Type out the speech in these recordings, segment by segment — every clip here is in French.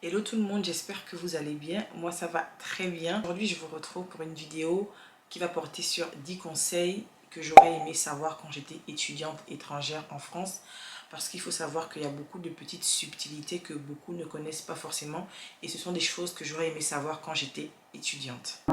Hello tout le monde, j'espère que vous allez bien. Moi ça va très bien. Aujourd'hui je vous retrouve pour une vidéo qui va porter sur 10 conseils que j'aurais aimé savoir quand j'étais étudiante étrangère en France. Parce qu'il faut savoir qu'il y a beaucoup de petites subtilités que beaucoup ne connaissent pas forcément. Et ce sont des choses que j'aurais aimé savoir quand j'étais étudiante.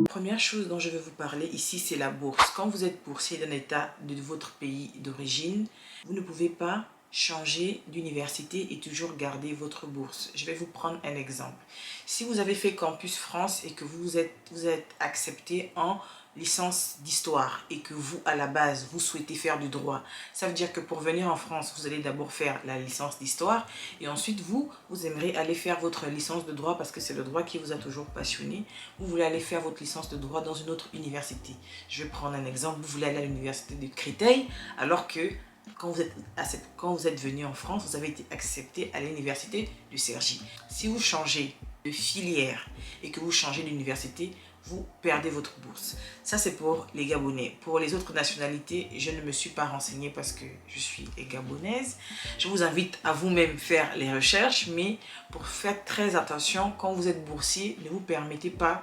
Première chose dont je vais vous parler ici, c'est la bourse. Quand vous êtes boursier d'un état de votre pays d'origine, vous ne pouvez pas changer d'université et toujours garder votre bourse. Je vais vous prendre un exemple. Si vous avez fait Campus France et que vous êtes accepté en licence d'histoire et que vous, à la base, vous souhaitez faire du droit, ça veut dire que pour venir en France, vous allez d'abord faire la licence d'histoire et ensuite, vous aimeriez aller faire votre licence de droit parce que c'est le droit qui vous a toujours passionné. Vous voulez aller faire votre licence de droit dans une autre université. Je vais prendre un exemple. Vous voulez aller à l'université de Créteil alors que quand vous êtes venu en France, vous avez été accepté à l'université de Cergy. Si vous changez de filière et que vous changez d'université, vous perdez votre bourse. Ça, c'est pour les Gabonais. Pour les autres nationalités, je ne me suis pas renseignée parce que je suis gabonaise. Je vous invite à vous-même faire les recherches, mais pour faire très attention, quand vous êtes boursier, ne vous permettez pas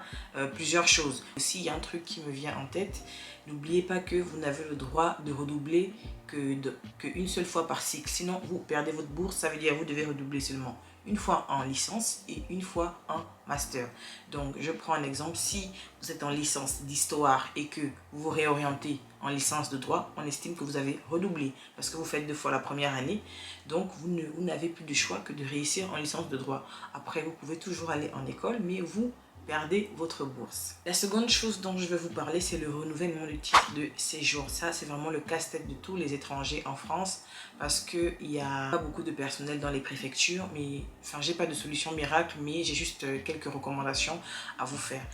plusieurs choses. Aussi, il y a un truc qui me vient en tête. N'oubliez pas que vous n'avez le droit de redoubler qu'une seule fois par cycle. Sinon, vous perdez votre bourse. Ça veut dire que vous devez redoubler seulement une fois en licence et une fois en master. Donc, je prends un exemple. Si vous êtes en licence d'histoire et que vous vous réorientez en licence de droit, on estime que vous avez redoublé parce que vous faites 2 fois la première année. Donc, vous n'avez plus de choix que de réussir en licence de droit. Après, vous pouvez toujours aller en école, mais vous perdez votre bourse. La seconde chose dont je vais vous parler, c'est le renouvellement du titre de séjour. Ça, c'est vraiment le casse-tête de tous les étrangers en France parce qu'il n'y a pas beaucoup de personnel dans les préfectures. Mais, enfin, j'ai pas de solution miracle, mais j'ai juste quelques recommandations à vous faire.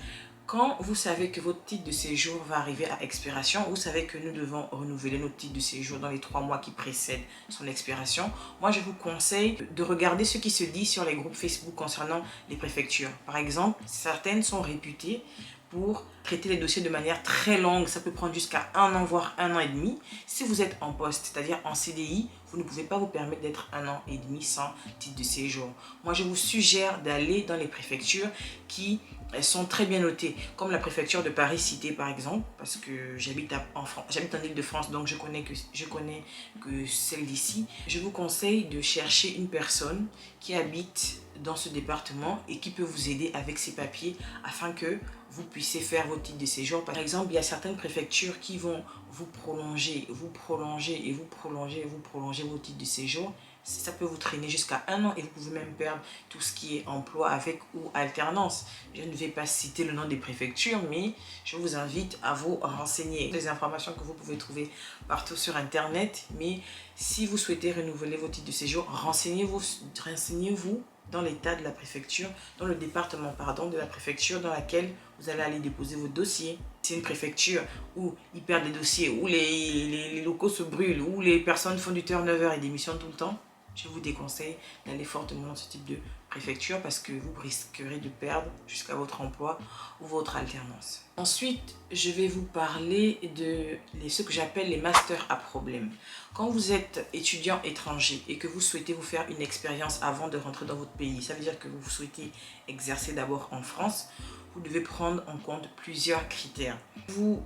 Quand vous savez que votre titre de séjour va arriver à expiration, vous savez que nous devons renouveler notre titre de séjour dans les 3 mois qui précèdent son expiration. Moi, je vous conseille de regarder ce qui se dit sur les groupes Facebook concernant les préfectures. Par exemple, certaines sont réputées pour traiter les dossiers de manière très longue. Ça peut prendre jusqu'à 1 an, voire 1 an et demi. Si vous êtes en poste, c'est-à-dire en CDI, vous ne pouvez pas vous permettre d'être 1 an et demi sans titre de séjour. Moi, je vous suggère d'aller dans les préfectures qui sont très bien notées, comme la préfecture de Paris Cité par exemple, parce que j'habite en Île-de-France, donc je connais que celle d'ici. Je vous conseille de chercher une personne qui habite dans ce département et qui peut vous aider avec ses papiers afin que vous puissiez faire votre titre de séjour. Par exemple, il y a certaines préfectures qui vont vous prolonger vos titres de séjour. Ça peut vous traîner jusqu'à 1 an et vous pouvez même perdre tout ce qui est emploi avec ou alternance. Je ne vais pas citer le nom des préfectures, mais je vous invite à vous renseigner. Les informations que vous pouvez trouver partout sur Internet, mais si vous souhaitez renouveler vos titres de séjour, renseignez-vous dans l'état de la préfecture, dans le département, pardon, de la préfecture dans laquelle vous allez aller déposer vos dossiers. C'est une préfecture où ils perdent les dossiers, où les locaux se brûlent, où les personnes font du turnover et démissionnent tout le temps. Je vous déconseille d'aller fortement dans ce type de préfecture parce que vous risquerez de perdre jusqu'à votre emploi ou votre alternance. Ensuite, je vais vous parler de ce que j'appelle les masters à problème. Quand vous êtes étudiant étranger et que vous souhaitez vous faire une expérience avant de rentrer dans votre pays, ça veut dire que vous souhaitez exercer d'abord en France, vous devez prendre en compte plusieurs critères. Je vous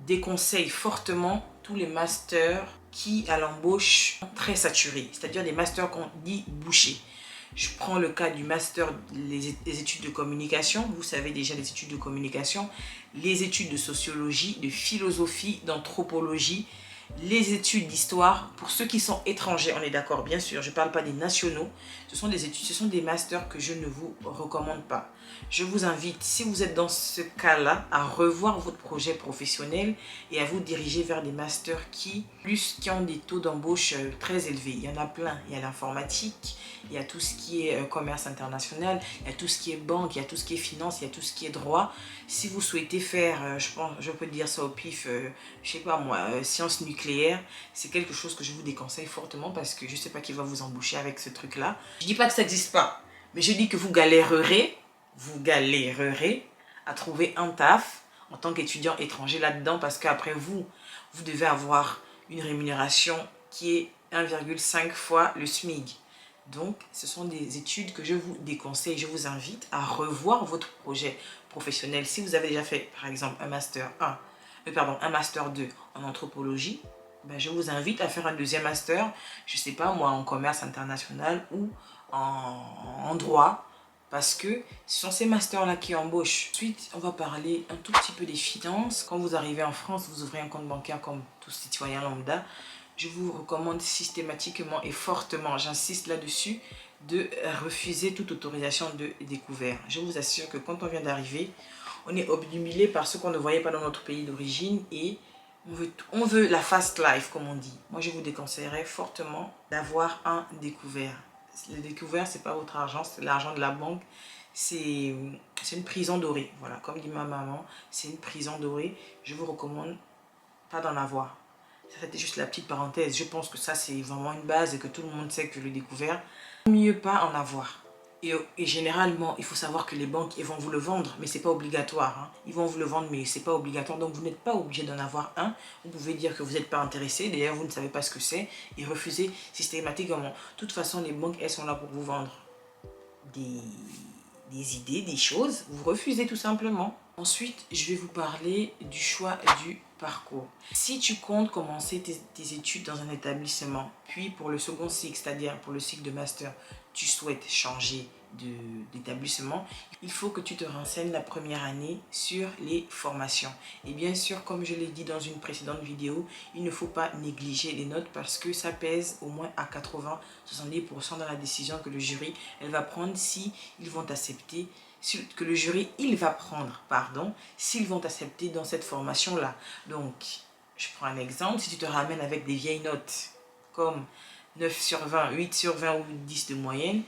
déconseille fortement tous les masters qui à l'embauche sont très saturés, c'est-à-dire des masters qu'on dit bouchés. Je prends le cas du master des études de communication. Vous savez déjà les études de communication, les études de sociologie, de philosophie, d'anthropologie, les études d'histoire. Pour ceux qui sont étrangers, on est d'accord, bien sûr, je ne parle pas des nationaux. Ce sont des masters que je ne vous recommande pas. Je vous invite, si vous êtes dans ce cas-là, à revoir votre projet professionnel et à vous diriger vers des masters qui ont des taux d'embauche très élevés. Il y en a plein. Il y a l'informatique, il y a tout ce qui est commerce international, il y a tout ce qui est banque, il y a tout ce qui est finance, il y a tout ce qui est droit. Si vous souhaitez faire, je peux dire ça au pif, je sais pas moi, sciences nucléaires, c'est quelque chose que je vous déconseille fortement parce que je sais pas qui va vous embaucher avec ce truc-là. Je dis pas que ça n'existe pas, mais je dis que vous galérerez à trouver un taf en tant qu'étudiant étranger là-dedans, parce qu'après vous devez avoir une rémunération qui est 1,5 fois le SMIC. Donc, ce sont des études que je vous déconseille. Je vous invite à revoir votre projet professionnel. Si vous avez déjà fait, par exemple, un Master 2 en anthropologie, ben, je vous invite à faire un deuxième master, je ne sais pas moi, en commerce international ou en droit, parce que ce sont ces masters-là qui embauchent. Ensuite, on va parler un tout petit peu des finances. Quand vous arrivez en France, vous ouvrez un compte bancaire comme tout citoyen lambda. Je vous recommande systématiquement et fortement, j'insiste là-dessus, de refuser toute autorisation de découvert. Je vous assure que quand on vient d'arriver, on est obnubilé par ce qu'on ne voyait pas dans notre pays d'origine et on veut la fast life, comme on dit. Moi, je vous déconseillerais fortement d'avoir un découvert. Le découvert, ce n'est pas votre argent, c'est l'argent de la banque. C'est une prison dorée. Voilà, comme dit ma maman, c'est une prison dorée. Je vous recommande pas d'en avoir. Ça, c'était juste la petite parenthèse. Je pense que ça, c'est vraiment une base et que tout le monde sait que le découvert, mieux pas en avoir. Et généralement, il faut savoir que les banques, ils vont vous le vendre, mais ce n'est pas obligatoire. Hein. Ils vont vous le vendre, mais ce n'est pas obligatoire. Donc, vous n'êtes pas obligé d'en avoir un. Vous pouvez dire que vous n'êtes pas intéressé. D'ailleurs, vous ne savez pas ce que c'est. Et refuser systématiquement. De toute façon, les banques, elles sont là pour vous vendre des idées, des choses. Vous refusez tout simplement. Ensuite, je vais vous parler du choix du parcours. Si tu comptes commencer tes études dans un établissement, puis pour le second cycle, c'est-à-dire pour le cycle de master, tu souhaites changer d'établissement, il faut que tu te renseignes la première année sur les formations. Et bien sûr, comme je l'ai dit dans une précédente vidéo, il ne faut pas négliger les notes parce que ça pèse au moins à 80-70% dans la décision que le jury elle va prendre si ils vont t'accepter, que le jury il va prendre, pardon, s'ils vont t'accepter dans cette formation-là. Donc, je prends un exemple, si tu te ramènes avec des vieilles notes comme 9 sur 20, 8 sur 20 ou 10 de moyenne,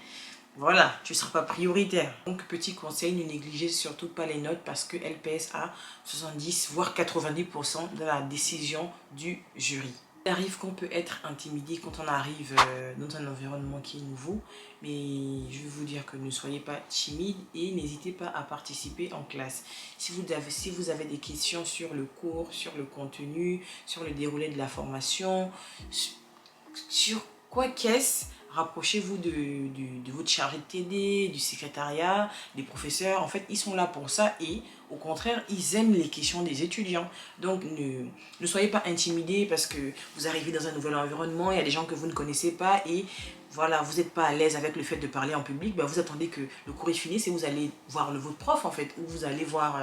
voilà, tu ne seras pas prioritaire. Donc, petit conseil, ne négligez surtout pas les notes parce qu'elles pèsent à 70 voire 90% de la décision du jury. Il arrive qu'on peut être intimidé quand on arrive dans un environnement qui est nouveau, mais je vais vous dire que ne soyez pas timide et n'hésitez pas à participer en classe. Si vous avez des questions sur le cours, sur le contenu, sur le déroulé de la formation, sur quoi qu'est-ce, rapprochez-vous de votre chargé de TD, du secrétariat, des professeurs. En fait, ils sont là pour ça et au contraire, ils aiment les questions des étudiants. Donc, ne soyez pas intimidés parce que vous arrivez dans un nouvel environnement, il y a des gens que vous ne connaissez pas et voilà, vous n'êtes pas à l'aise avec le fait de parler en public. Ben, vous attendez que le cours est fini et vous allez voir votre prof en fait, ou vous allez voir...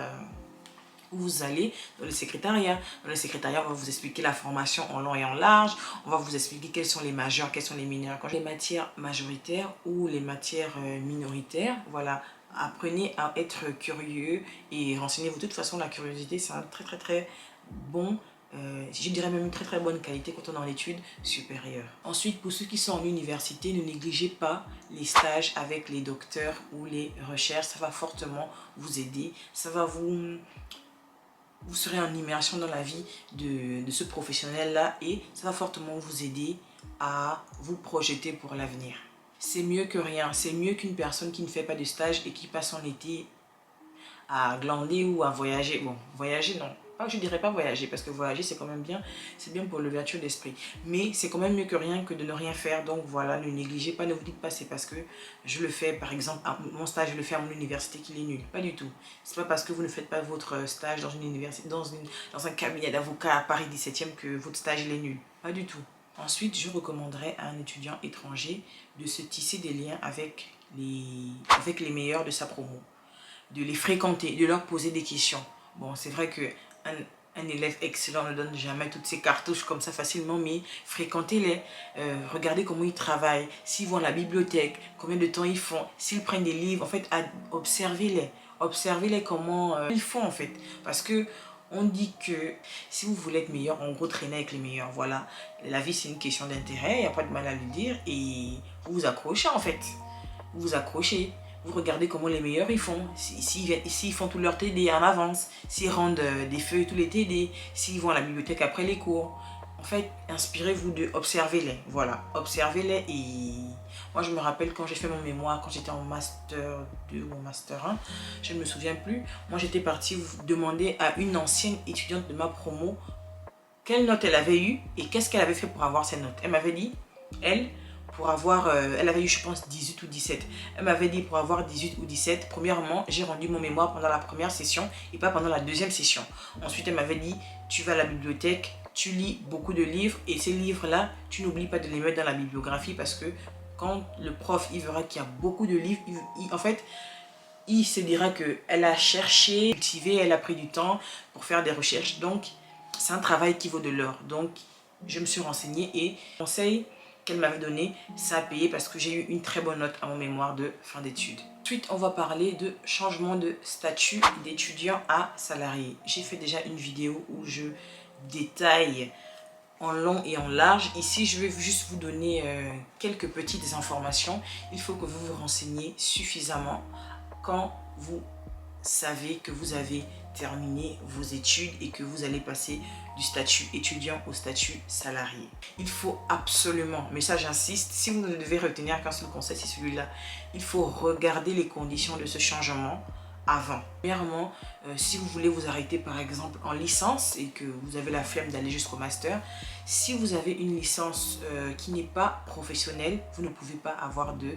vous allez dans le secrétariat. Dans le secrétariat, on va vous expliquer la formation en long et en large. On va vous expliquer quels sont les majeurs, quels sont les mineurs. Quand les matières majoritaires ou les matières minoritaires, voilà, apprenez à être curieux et renseignez-vous. De toute façon, la curiosité, c'est un très bon, je dirais même une très bonne qualité quand on est en études supérieures. Ensuite, pour ceux qui sont en université, ne négligez pas les stages avec les docteurs ou les recherches. Ça va fortement vous aider. Ça va vous serez en immersion dans la vie de ce professionnel-là et ça va fortement vous aider à vous projeter pour l'avenir. C'est mieux que rien, c'est mieux qu'une personne qui ne fait pas de stage et qui passe son été à glander ou à voyager. Bon, voyager non. Je ne dirais pas voyager parce que voyager c'est quand même bien, c'est bien pour l'ouverture d'esprit. Mais c'est quand même mieux que rien que de ne rien faire. Donc voilà, ne négligez pas, ne vous dites pas c'est parce que je le fais, par exemple, mon stage je le fais à mon université qu'il est nul. Pas du tout. C'est pas parce que vous ne faites pas votre stage dans une université, dans un cabinet d'avocat à Paris 17e que votre stage il est nul. Pas du tout. Ensuite, je recommanderais à un étudiant étranger de se tisser des liens avec les meilleurs de sa promo. De les fréquenter, de leur poser des questions. Bon, c'est vrai que un élève excellent ne donne jamais toutes ses cartouches comme ça facilement, mais fréquentez-les, regardez comment ils travaillent, s'ils vont à la bibliothèque, combien de temps ils font, s'ils prennent des livres, en fait, observez-les comment ils font en fait, parce que on dit que si vous voulez être meilleur, en gros, traînez avec les meilleurs, voilà, la vie c'est une question d'intérêt, il n'y a pas de mal à le dire, et vous vous accrochez en fait, vous vous accrochez. Vous regardez comment les meilleurs ils font, s'ils font tout leur TD en avance, s'ils rendent des feuilles tous les TD, s'ils vont à la bibliothèque après les cours. fait, inspirez-vous de, observez-les, voilà, observez-les. Et moi je me rappelle quand j'ai fait mon mémoire, quand j'étais en master 2 ou en master 1, je ne me souviens plus, moi j'étais partie demander à une ancienne étudiante de ma promo quelle note elle avait eu et qu'est-ce qu'elle avait fait pour avoir ces notes. Elle m'avait dit, elle avait eu je pense 18 ou 17. Elle m'avait dit pour avoir 18 ou 17, premièrement, j'ai rendu mon mémoire pendant la première session et pas pendant la deuxième session. Ensuite, elle m'avait dit, tu vas à la bibliothèque, tu lis beaucoup de livres et ces livres-là, tu n'oublies pas de les mettre dans la bibliographie parce que quand le prof il verra qu'il y a beaucoup de livres, en fait, il se dira qu'elle a cherché, cultivé, elle a pris du temps pour faire des recherches. Donc, c'est un travail qui vaut de l'or. Donc, je me suis renseignée et le conseil qu'elle m'avait donné, ça a payé parce que j'ai eu une très bonne note à mon mémoire de fin d'études. Ensuite, on va parler de changement de statut d'étudiant à salarié. J'ai fait déjà une vidéo où je détaille en long et en large. Ici, je vais juste vous donner quelques petites informations. Il faut que vous vous renseigniez suffisamment quand vous savez que vous avez terminé vos études et que vous allez passer du statut étudiant au statut salarié. Il faut absolument, mais ça j'insiste, si vous ne devez retenir qu'un seul conseil, c'est celui-là. Il faut regarder les conditions de ce changement avant. Premièrement, si vous voulez vous arrêter par exemple en licence et que vous avez la flemme d'aller jusqu'au master, si vous avez une licence qui n'est pas professionnelle, vous ne pouvez pas avoir de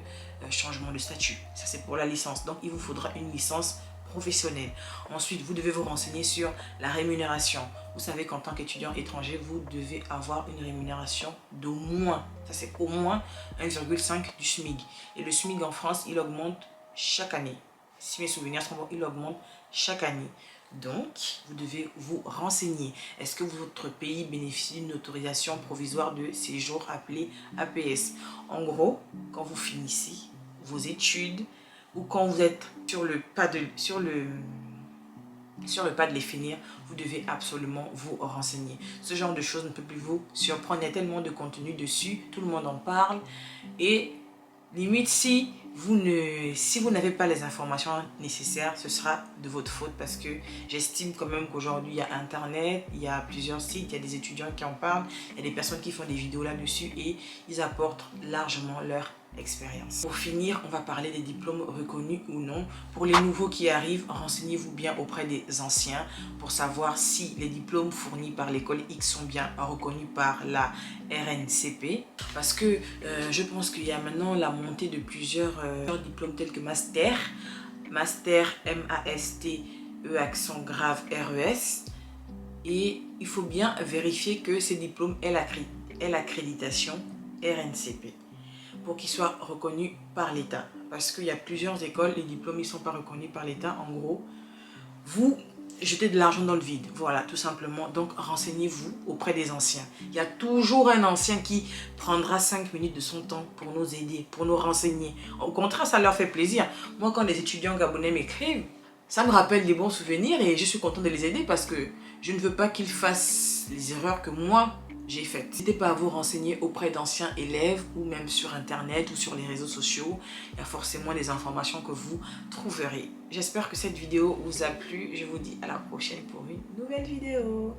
changement de statut. Ça c'est pour la licence. Donc il vous faudra une licence professionnelle. Ensuite, vous devez vous renseigner sur la rémunération. Vous savez qu'en tant qu'étudiant étranger, vous devez avoir une rémunération d'au moins, ça c'est au moins 1,5 du SMIC. Et le SMIC en France, il augmente chaque année. Si mes souvenirs sont bons, il augmente chaque année. Donc, vous devez vous renseigner. Est-ce que votre pays bénéficie d'une autorisation provisoire de séjour appelée APS? En gros, quand vous finissez vos études ou quand vous êtes sur le pas de les finir, vous devez absolument vous renseigner. Ce genre de choses ne peut plus vous surprendre. Il y a tellement de contenu dessus, tout le monde en parle. Et limite, si vous n'avez pas les informations nécessaires, ce sera de votre faute parce que j'estime quand même qu'aujourd'hui, il y a Internet, il y a plusieurs sites, il y a des étudiants qui en parlent, il y a des personnes qui font des vidéos là-dessus et ils apportent largement leur expérience. Pour finir, on va parler des diplômes reconnus ou non. Pour les nouveaux qui arrivent, renseignez-vous bien auprès des anciens pour savoir si les diplômes fournis par l'école X sont bien reconnus par la RNCP. Parce que je pense qu'il y a maintenant la montée de plusieurs diplômes tels que Master, M-A-S-T-E accent grave R-E-S. Et il faut bien vérifier que ces diplômes aient l'accréditation RNCP pour qu'ils soient reconnus par l'État. Parce qu'il y a plusieurs écoles, les diplômes ne sont pas reconnus par l'État. En gros, vous jetez de l'argent dans le vide. Voilà, tout simplement. Donc, renseignez-vous auprès des anciens. Il y a toujours un ancien qui prendra 5 minutes de son temps pour nous aider, pour nous renseigner. Au contraire, ça leur fait plaisir. Moi, quand les étudiants gabonais m'écrivent, ça me rappelle des bons souvenirs et je suis contente de les aider parce que je ne veux pas qu'ils fassent les erreurs que moi, j'ai faites. N'hésitez pas à vous renseigner auprès d'anciens élèves ou même sur internet ou sur les réseaux sociaux. Il y a forcément des informations que vous trouverez. J'espère que cette vidéo vous a plu. Je vous dis à la prochaine pour une nouvelle vidéo.